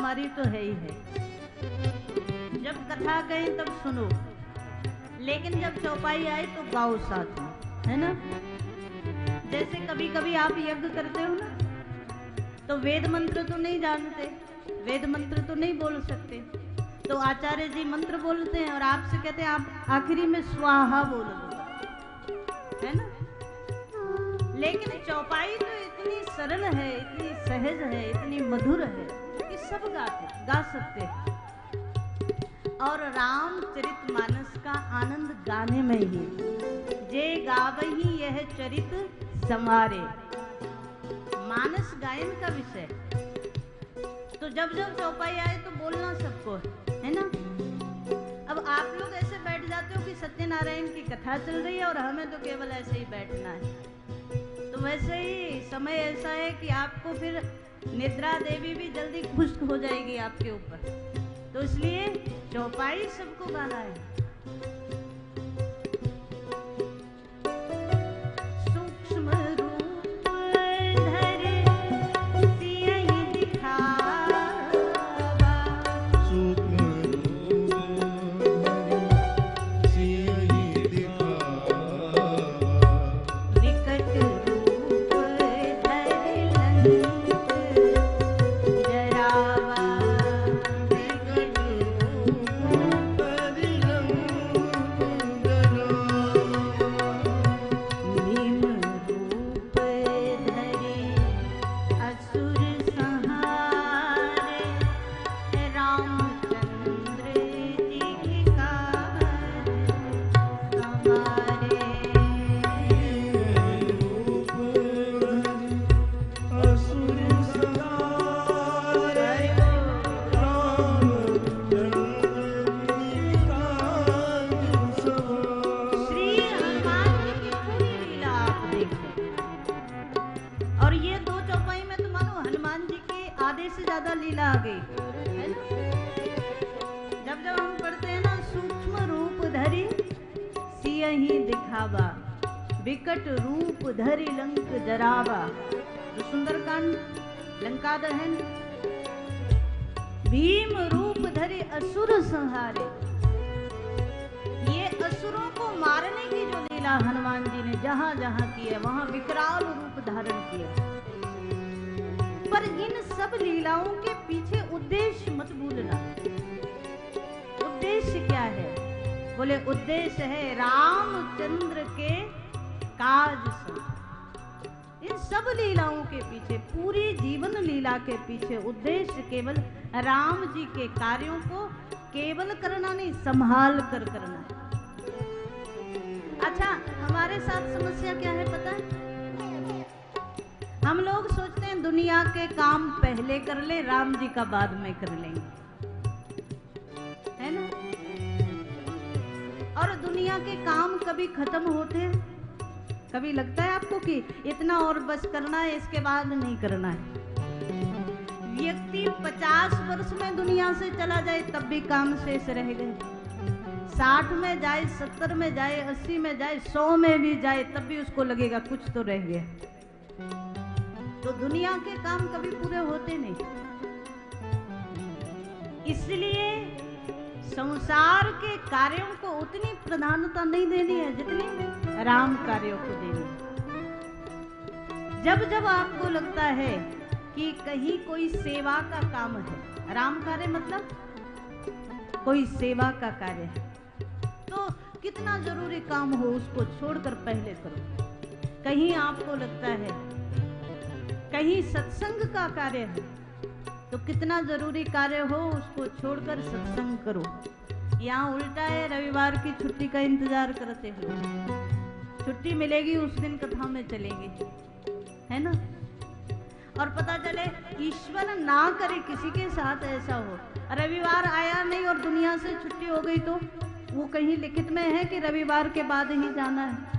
हमारी तो है ही है। जब कथा कहें तब सुनो, लेकिन जब चौपाई आए तो गाओ साथ में, है ना। जैसे कभी कभी आप यज्ञ करते हो ना, तो वेद मंत्र तो नहीं जानते, वेद मंत्र तो नहीं बोल सकते, तो आचार्य जी मंत्र बोलते हैं और आपसे कहते हैं आप आखिरी में स्वाहा बोल दो, है ना। लेकिन चौपाई तो इतनी सरल है, इतनी सहज है, इतनी मधुर है कि सब गा सकते हैं। और रामचरितमानस का आनंद गाने में ही, जे गावही यह चरित समारे, मानस गायन का विषय। तो जब जब चौपाई आए तो बोलना सबको है ना। अब आप लोग ऐसे बैठ जाते हो कि सत्यनारायण की कथा चल रही है और हमें तो केवल ऐसे ही बैठना है। तो वैसे ही समय ऐसा है कि आपको फिर निद्रा देवी भी जल्दी खुश हो जाएगी आपके ऊपर, तो इसलिए चौपाई सबको गाना है। विकट रूप धरि लंक जरावा, तो सुंदरकांड लंका दहन। भीम रूप धरि असुर संहारे, ये असुरों को मारने की जो लीला हनुमान जी ने जहां जहां की है वहां विकराल रूप धारण किया। पर इन सब लीलाओं के पीछे उद्देश्य मत भूलना। उद्देश्य क्या है? बोले उद्देश्य है रामचंद्र के काज से। इन सब लीलाओं के पीछे, पूरी जीवन लीला के पीछे उद्देश्य केवल राम जी के कार्यों को केवल करना नहीं, संभाल कर करना। अच्छा, हमारे साथ समस्या क्या है पता है? हम लोग सोचते हैं दुनिया के काम पहले कर ले, राम जी का बाद में कर लेंगे, है ना। और दुनिया के काम कभी खत्म होते हैं? कभी लगता है आपको कि इतना और बस करना है, इसके बाद नहीं करना है? व्यक्ति 50 वर्ष में दुनिया से चला जाए तब भी काम शेष रह गए, 60 में जाए, 70 में जाए, 80 में जाए, 100 में भी जाए तब भी उसको लगेगा कुछ तो रह गया। तो दुनिया के काम कभी पूरे होते नहीं। इसलिए संसार के कार्यों को उतनी प्रधानता नहीं देनी है जितनी राम कार्यों को देनी है। जब जब आपको लगता है कि कहीं कोई सेवा का काम है, राम कार्य मतलब कोई सेवा का कार्य है, तो कितना जरूरी काम हो उसको छोड़कर पहले करो। कहीं आपको लगता है कहीं सत्संग का कार्य है, तो कितना जरूरी कार्य हो उसको छोड़कर सत्संग करो। यहाँ उल्टा है, रविवार की छुट्टी का इंतजार करते हो, छुट्टी मिलेगी उस दिन कथा में चलेंगे, है ना। और पता चले ईश्वर ना करे किसी के साथ ऐसा हो, रविवार आया नहीं और दुनिया से छुट्टी हो गई, तो वो कहीं लिखित में है कि रविवार के बाद ही जाना है।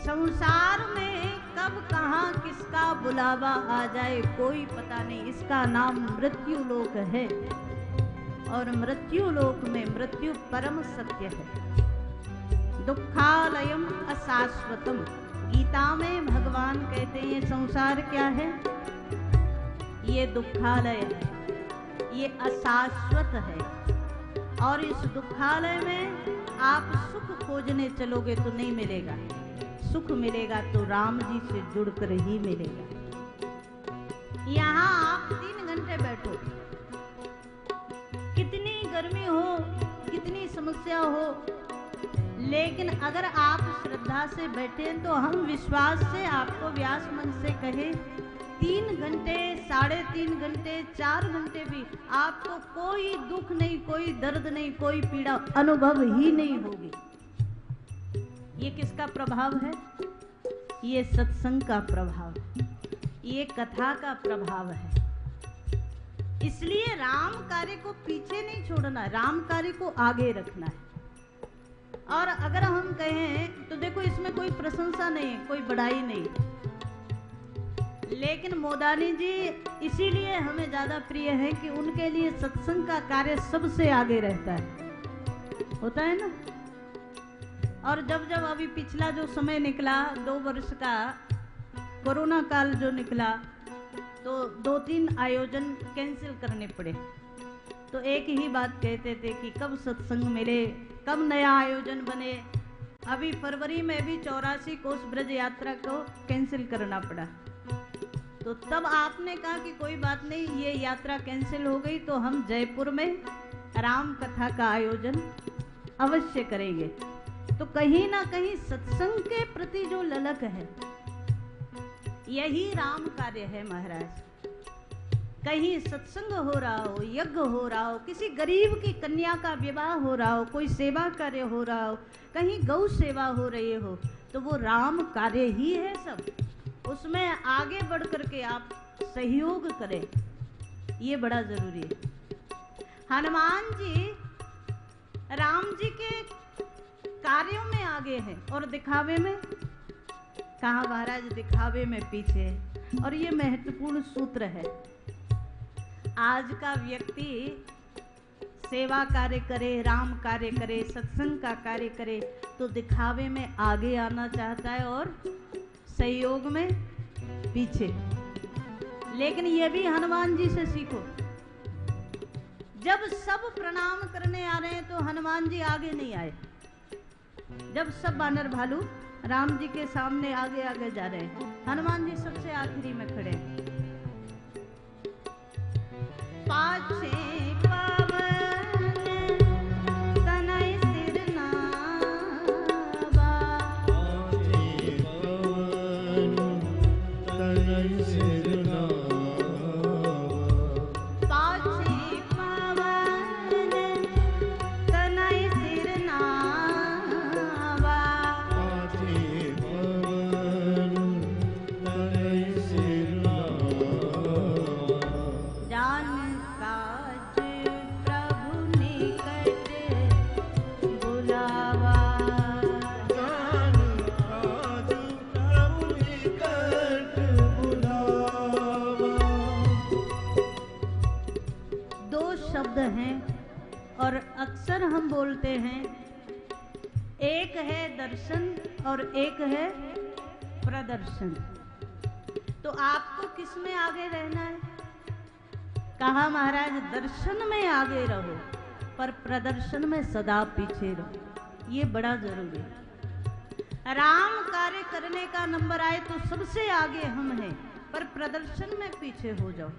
संसार में कब कहाँ किसका बुलावा आ जाए कोई पता नहीं। इसका नाम मृत्यु लोक है और मृत्यु लोक में मृत्यु परम सत्य है। दुखालयम अशाश्वतम, गीता में भगवान कहते हैं संसार क्या है? ये दुखालय है, ये अशाश्वत है। और इस दुखालय में आप सुख खोजने चलोगे तो नहीं मिलेगा। सुख मिलेगा तो राम जी से जुड़कर ही मिलेगा। यहाँ आप 3 घंटे बैठो, कितनी गर्मी हो, कितनी समस्या हो, लेकिन अगर आप श्रद्धा से बैठे तो हम विश्वास से आपको व्यास मन से कहे 3 घंटे, 3.5 घंटे, 4 घंटे भी आपको कोई दुख नहीं, कोई दर्द नहीं, कोई पीड़ा अनुभव ही नहीं होगी। ये किसका प्रभाव है? ये सत्संग का प्रभाव, ये कथा का प्रभाव है। इसलिए राम कार्य को पीछे नहीं छोड़ना, राम कार्य को आगे रखना है। और अगर हम कहें तो देखो, इसमें कोई प्रशंसा नहीं, कोई बड़ाई नहीं, लेकिन मोदानी जी इसीलिए हमें ज्यादा प्रिय है कि उनके लिए सत्संग का कार्य सबसे आगे रहता है, होता है ना। और जब जब अभी पिछला जो समय निकला, 2 वर्ष का कोरोना काल जो निकला, तो 2-3 आयोजन कैंसिल करने पड़े। तो एक ही बात कहते थे कि कब सत्संग मिले, कब नया आयोजन बने। अभी फरवरी में भी 84 कोस ब्रज यात्रा को कैंसिल करना पड़ा। तो तब आपने कहा कि कोई बात नहीं, ये यात्रा कैंसिल हो गई तो हम जयपुर में राम कथा का आयोजन अवश्य करेंगे। तो कहीं ना कहीं सत्संग के प्रति जो ललक है, यही राम कार्य है महाराज। कहीं सत्संग हो रहा हो, यज्ञ हो रहा हो, किसी गरीब की कन्या का विवाह हो रहा हो, कोई सेवा कार्य हो रहा हो, कहीं गौ सेवा हो रही हो, तो वो राम कार्य ही है सब। उसमें आगे बढ़ करके आप सहयोग करें, ये बड़ा जरूरी है। हनुमान जी राम जी के कार्यों में आगे हैं और दिखावे में कहा महाराज, दिखावे में पीछे। और ये महत्वपूर्ण सूत्र है। आज का व्यक्ति सेवा कार्य करे, राम कार्य करे, सत्संग का कार्य करे तो दिखावे में आगे आना चाहता है और सहयोग में पीछे। लेकिन ये भी हनुमान जी से सीखो। जब सब प्रणाम करने आ रहे हैं तो हनुमान जी आगे नहीं आए। जब सब बानर भालू राम जी के सामने आगे आगे जा रहे हैं, हनुमान जी सबसे आखिरी में खड़े। पाछे पावन तनय सिर नावा, पाछे पावन तनय सिर नावा, पाछे पावन तनय सिर नावा, पाछे पावन तनय सिर नावा, जान काज प्रभु निकट बुलावा। जान काज प्रभु निकट बुलावा। 2 शब्द हैं और अक्सर हम बोलते हैं, एक है दर्शन और एक है प्रदर्शन। तो आपको किस में आगे रहना है? कहा महाराज दर्शन में आगे रहो पर प्रदर्शन में सदा पीछे रहो। ये बड़ा जरूरी है। राम कार्य करने का नंबर आए तो सबसे आगे हम हैं, पर प्रदर्शन में पीछे हो जाओ।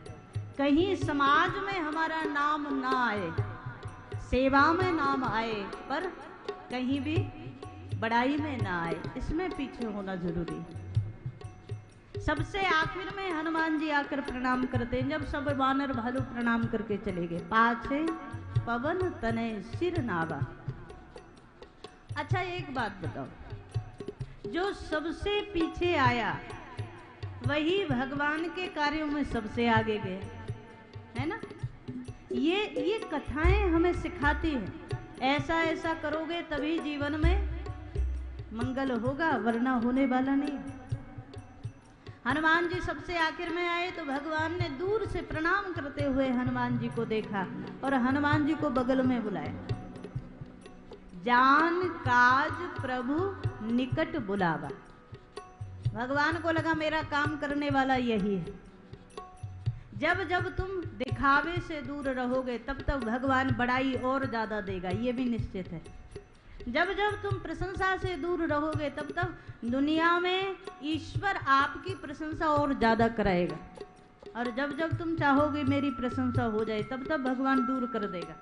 कहीं समाज में हमारा नाम ना आए, सेवा में नाम आए, पर कहीं भी बड़ाई में ना आए, इसमें पीछे होना जरूरी है। सबसे आखिर में हनुमान जी आकर प्रणाम करते हैं। जब सब वानर भालू प्रणाम करके चले गए, पाछे पवन तनय सिर नावा। अच्छा एक बात बताओ, जो सबसे पीछे आया वही भगवान के कार्यों में सबसे आगे गया, है ना। ये कथाएं हमें सिखाती है, ऐसा ऐसा करोगे तभी जीवन में मंगल होगा, वरना होने वाला नहीं। हनुमान जी सबसे आखिर में आए तो भगवान ने दूर से प्रणाम करते हुए हनुमान जी को देखा और हनुमान जी को बगल में बुलाया। जान काज प्रभु निकट बुलावा। भगवान को लगा मेरा काम करने वाला यही है। जब जब तुम दिखावे से दूर रहोगे तब तक भगवान बड़ाई और ज़्यादा देगा, ये भी निश्चित है। जब जब तुम प्रशंसा से दूर रहोगे तब तक दुनिया में ईश्वर आपकी प्रशंसा और ज़्यादा कराएगा, और जब जब तुम चाहोगे मेरी प्रशंसा हो जाए तब तक भगवान दूर कर देगा।